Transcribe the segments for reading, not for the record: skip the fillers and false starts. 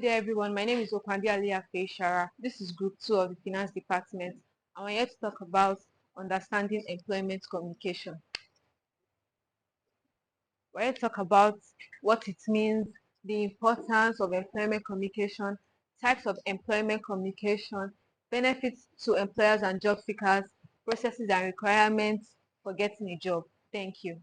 day, everyone. My name is Okwandi Aliyah Shara. This is Group 2 of the Finance Department, and we're here to talk about understanding employment communication. We're here to talk about what it means, the importance of employment communication, types of employment communication, benefits to employers and job seekers, processes and requirements for getting a job. Thank you.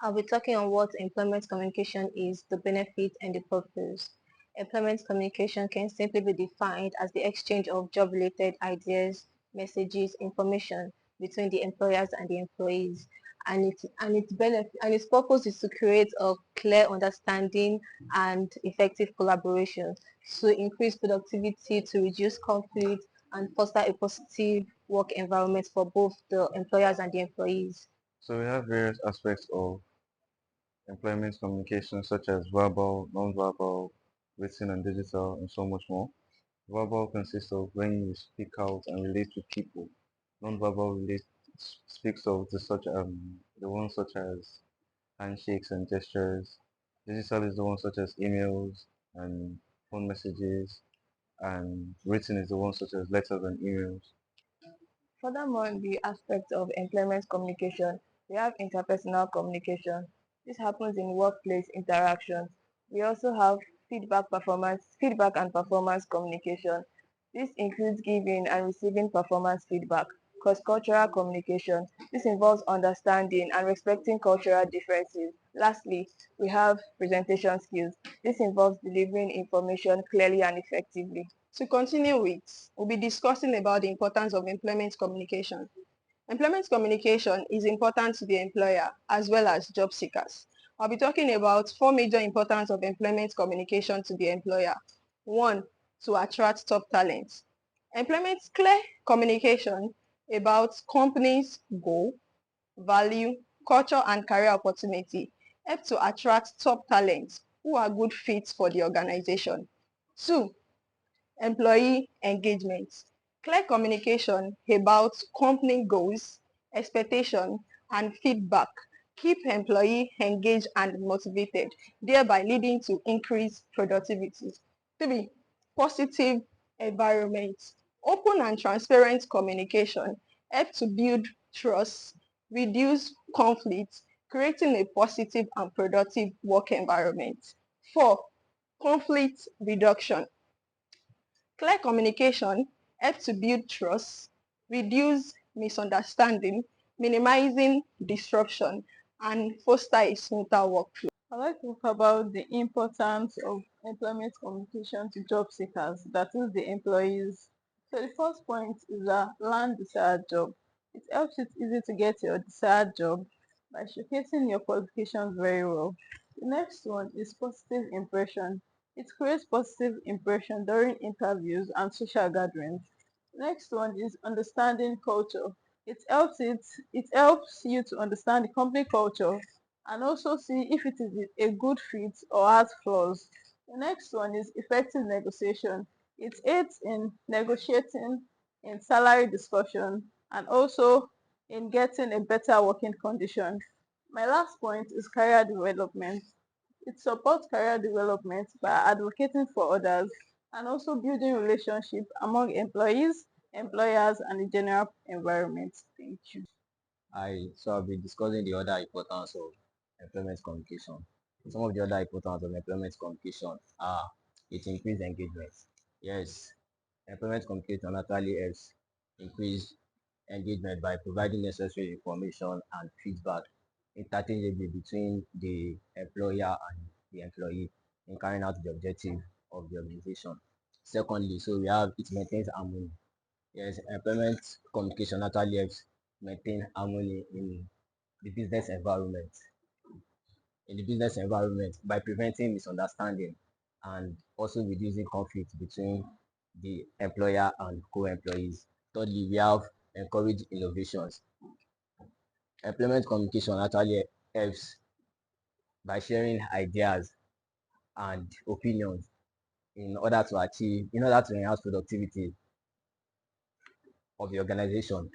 I'll be talking on what employment communication is, the benefit and the purpose. Employment communication can simply be defined as the exchange of job-related ideas, messages, information between the employers and the employees. And its purpose is to create a clear understanding and effective collaboration to increase productivity, to reduce conflict, and foster a positive work environment for both the employers and the employees. So we have various aspects of employment communication such as verbal, non-verbal, written and digital, and so much more. Verbal consists of when you speak out and relate to people. Non-verbal speaks of the ones such as handshakes and gestures. Digital is the one such as emails and phone messages, and written is the one such as letters and emails. Furthermore, in the aspect of employment communication, we have interpersonal communication. This happens in workplace interactions. We also have feedback and performance communication. This includes giving and receiving performance feedback. Cross-cultural communication. This involves understanding and respecting cultural differences. Lastly, we have presentation skills. This involves delivering information clearly and effectively. To continue with, we'll be discussing about the importance of employment communication. Employment communication is important to the employer as well as job seekers. I'll be talking about four major importance of employment communication to the employer. One, to attract top talent. Employment clear communication about company's goal, value, culture, and career opportunity help to attract top talent who are good fits for the organization. Two, employee engagement. Clear communication about company goals, expectation, and feedback keep employee engaged and motivated, thereby leading to increased productivity. 3. Positive environment. Open and transparent communication help to build trust, reduce conflict, creating a positive and productive work environment. 4. Conflict reduction. Clear communication helps to build trust, reduce misunderstanding, minimizing disruption, and foster a smoother workflow. I'd like to talk about the importance of employment communication to job seekers, that is the employees. So the first point is that land desired job. It helps it easy to get your desired job by showcasing your qualifications very well. The next one is positive impression. It creates positive impression during interviews and social gatherings. Next one is understanding culture. It helps you to understand the company culture and also see if it is a good fit or has flaws. The next one is effective negotiation. It aids in negotiating in salary discussion and also in getting a better working condition. My last point is career development. It supports career development by advocating for others and also building relationships among employees, employers, and the general environment. Thank you. So I'll be discussing the other importance of employment communication. Some of the other importance of employment communication are it increase engagement. Yes, employment communication actually helps increase engagement by providing necessary information and feedback interchangeably between the employer and the employee in carrying out the objective of the organization. Secondly, so we have it maintains harmony. Yes, employment communication actually helps maintain harmony the business environment in the business environment by preventing misunderstanding and also reducing conflict between the employer and co-employees. Thirdly, we have encourage innovations. Employment communication actually helps by sharing ideas and opinions in order to enhance productivity of the organization.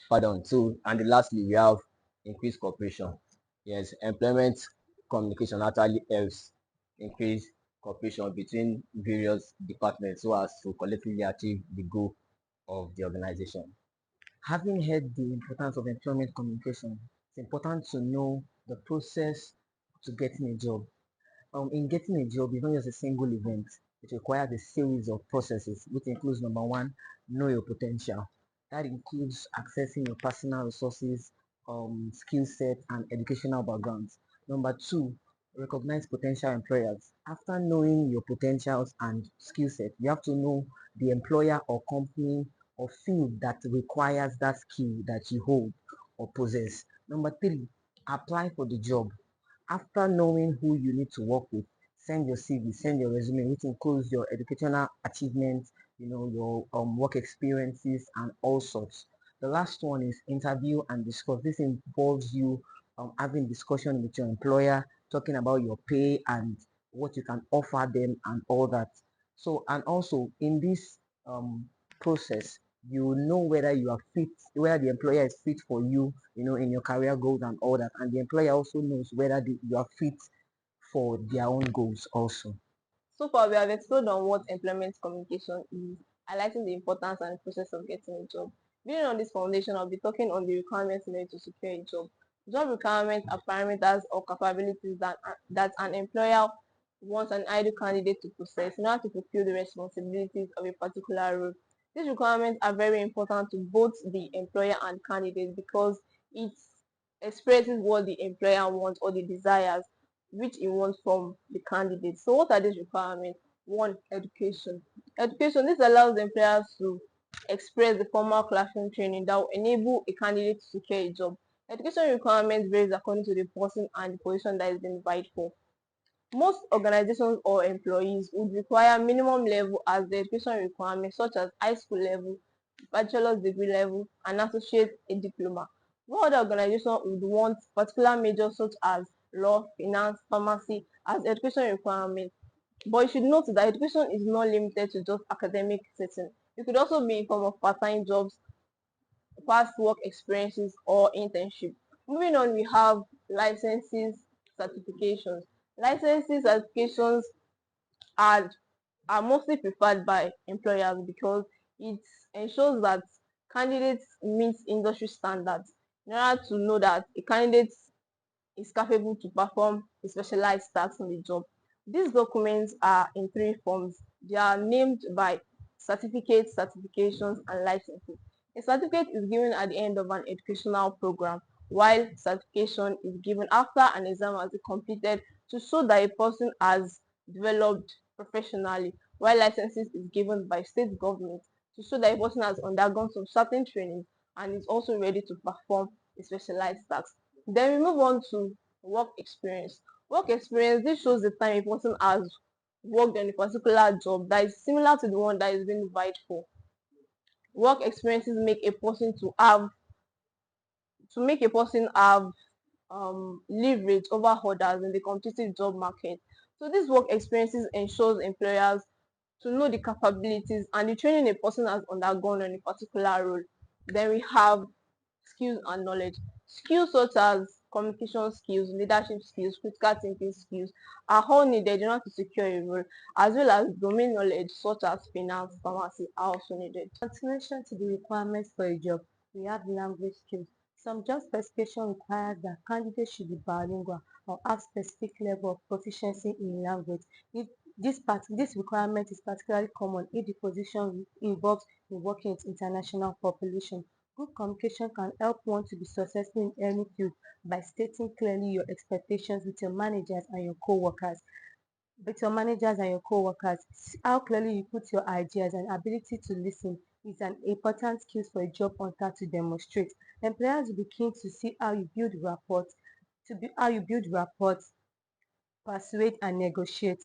Pardon. So, and lastly, we have increased cooperation. Yes, employment communication actually helps increase cooperation between various departments so as to collectively achieve the goal of the organization. Having heard the importance of employment communication, it's important to know the process to getting a job. In getting a job, it's not just a single event. It requires a series of processes, which includes number one, know your potential. That includes accessing your personal resources, skill set, and educational backgrounds. Number two, recognize potential employers. After knowing your potentials and skill set, you have to know the employer or company or field that requires that skill that you hold or possess. Number three, apply for the job. After knowing who you need to work with, send your CV, send your resume, which includes your educational achievements, your work experiences and all sorts. The last one is interview and discuss. This involves you having discussion with your employer, talking about your pay and what you can offer them and all that. So, and also in this process, you know whether you are fit, whether the employer is fit for you, in your career goals and all that. And the employer also knows whether you are fit for their own goals also. So far, we have explored on what employment communication is, highlighting the importance and the process of getting a job. Building on this foundation, I'll be talking on the requirements needed to secure a job. Job requirements are parameters or capabilities that an employer wants an ideal candidate to possess in order to fulfill the responsibilities of a particular role. These requirements are very important to both the employer and candidate because it expresses what the employer wants or the desires which he wants from the candidate. So what are these requirements? One, education. Education, this allows employers to express the formal classroom training that will enable a candidate to secure a job. Education requirements varies according to the person and the position that is being invited for. Most organizations or employees would require minimum level as the education requirements such as high school level, bachelor's degree level, and associate a diploma. While other organizations would want particular majors such as law, finance, pharmacy as education requirements. But you should note that education is not limited to just academic setting. It could also be in form of part-time jobs, past work experiences, or internship. Moving on, we have licenses, certifications. Licenses, certifications are are mostly preferred by employers because it ensures that candidates meet industry standards in order to know that a candidate is capable to perform a specialized task on the job. These documents are in three forms. They are named by certificates, certifications, and licenses. A certificate is given at the end of an educational program, while certification is given after an exam has been completed to show that a person has developed professionally, while licenses is given by state government to show that a person has undergone some certain training and is also ready to perform a specialized task. Then we move on to work experience. Work experience, this shows the time a person has worked on a particular job that is similar to the one that is being invited for. Work experiences make a person have leverage over others in the competitive job market. So these work experiences ensures employers to know the capabilities and the training a person has undergone on a particular role. Then we have skills and knowledge. Skills such as communication skills, leadership skills, critical thinking skills are all needed in order to secure a role, as well as domain knowledge such as finance, pharmacy are also needed. Continuation to the requirements for a job, we have language skills. Some job specification requires that candidates should be bilingual or have specific level of proficiency in language. If this requirement is particularly common if the position involves in working with international population. Good communication can help one to be successful in any field by stating clearly your expectations with your managers and your co-workers how clearly you put your ideas and ability to listen is an important skill for a job hunter to demonstrate. Employers will be keen to see how you build rapport, persuade and negotiate.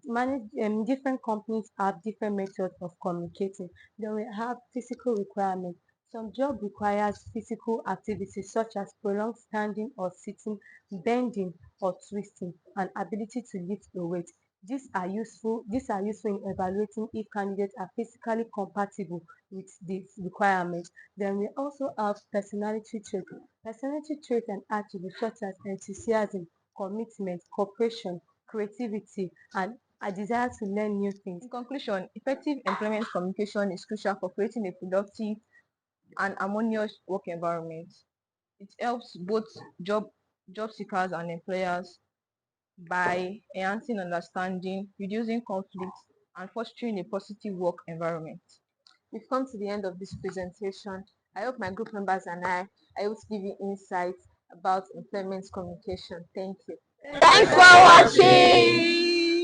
Different companies have different methods of communicating. Then we have physical requirements. Some job requires physical activities such as prolonged standing or sitting, bending or twisting, and ability to lift a weight. These are useful in evaluating if candidates are physically compatible with these requirements. Then we also have personality traits. Personality traits and attributes such as enthusiasm, commitment, cooperation, creativity, and a desire to learn new things. In conclusion, effective employment communication is crucial for creating a productive and harmonious work environment. It helps both job seekers and employers by enhancing understanding, reducing conflict, and fostering a positive work environment. We've come to the end of this presentation. I hope my group members and I are able to give you insights about employment communication. Thank you. Thanks for watching.